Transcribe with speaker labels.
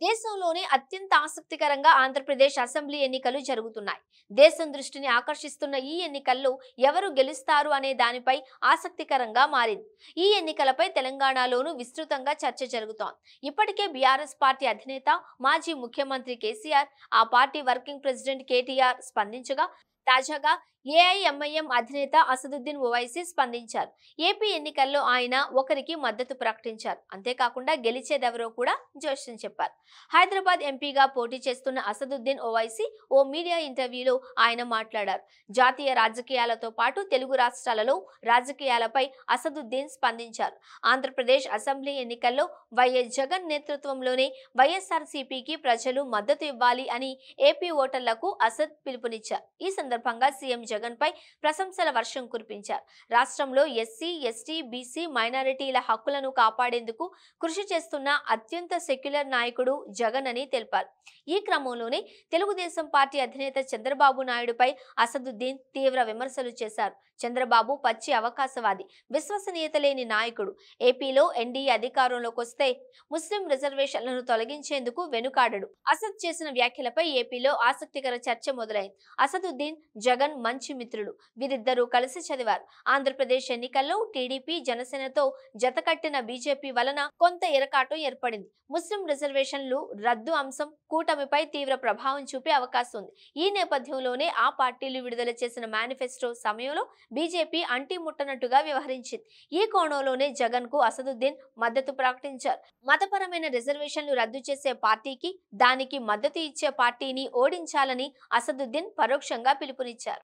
Speaker 1: దేశంలోనే అత్యంత ఆసక్తికరంగా ఆంధ్రప్రదేశ్ అసెంబ్లీ ఎన్నికలు జరుగుతున్నాయి. దేశం దృష్టిని ఆకర్షిస్తున్న ఈ ఎన్నికల్లో ఎవరు గెలుస్తారు అనే దానిపై ఆసక్తికరంగా మారింది. ఈ ఎన్నికలపై తెలంగాణలోనూ విస్తృతంగా చర్చ జరుగుతోంది. ఇప్పటికే బీఆర్ఎస్ పార్టీ అధినేత, మాజీ ముఖ్యమంత్రి కేసీఆర్, ఆ పార్టీ వర్కింగ్ ప్రెసిడెంట్ కేటీఆర్ స్పందించగా, తాజాగా ఏఐఎంఐఎం అధినేత అసదుద్దీన్ ఓవైసీ స్పందించారు. ఏపీ ఎన్నికల్లో ఆయన ఒకరికి మద్దతు ప్రకటించారు. అంతేకాకుండా గెలిచేదెవరో కూడా జోస్యం చెప్పారు. హైదరాబాద్ ఎంపీగా పోటీ చేస్తున్న అసదుద్దీన్ ఓవైసీ ఓ మీడియా ఇంటర్వ్యూలో ఆయన మాట్లాడారు. జాతీయ రాజకీయాలతో పాటు తెలుగు రాష్ట్రాలలో రాజకీయాలపై అసదుద్దీన్ స్పందించారు. ఆంధ్రప్రదేశ్ అసెంబ్లీ ఎన్నికల్లో వైఎస్ జగన్ నేతృత్వంలోనే వైఎస్ఆర్సీపీకి ప్రజలు మద్దతు ఇవ్వాలి అని ఏపీ ఓటర్లకు అసద్ పిలుపునిచ్చారు. ఈ సందర్భంగా సీఎం జగన్ పై ప్రశంసల వర్షం కురిపించారు. రాష్ట్రంలో ఎస్సీ, ఎస్టీ, బీసీ, మైనారిటీల హక్కులను కాపాడేందుకు కృషి చేస్తున్న అత్యంత సెక్యులర్ నాయకుడు జగన్ అని తెలిపారు. ఈ క్రమంలోనే తెలుగుదేశం పార్టీ అధినేత చంద్రబాబు నాయుడుపై అసదుద్దీన్ తీవ్ర విమర్శలు చేశారు. చంద్రబాబు పచ్చి అవకాశవాది, విశ్వసనీయత లేని నాయకుడు. ఏపీలో ఎన్డీఏ అధికారంలోకి వస్తే ముస్లిం రిజర్వేషన్లను తొలగించేందుకు వెనుకాడడు. అసద్ చేసిన వ్యాఖ్యలపై ఏపీలో ఆసక్తికర చర్చ మొదలైంది. అసదుద్దీన్, జగన్ మంచి మిత్రులు. వీరిద్దరూ కలిసి చదివారు. ఆంధ్రప్రదేశ్ ఎన్నికల్లో టీడీపీ, జనసేనతో జతకట్టిన బీజేపీ వలన కొంత ఇరకాటం ఏర్పడింది. ముస్లిం రిజర్వేషన్లు రద్దు అంశం కూటమిపై తీవ్ర ప్రభావం చూపే అవకాశం ఉంది. ఈ నేపథ్యంలోనే ఆ పార్టీలు విడుదల చేసిన మేనిఫెస్టో సమయంలో బీజేపీ అంటి ముట్టనట్టుగా వ్యవహరించింది. ఈ కోణంలోనే జగన్ కు అసదుద్దీన్ మద్దతు ప్రకటించారు. మతపరమైన రిజర్వేషన్లు రద్దు చేసే పార్టీకి, దానికి మద్దతు ఇచ్చే పార్టీని ఓడించాలని అసదుద్దీన్ పరోక్షంగా పిలుపునిచ్చారు.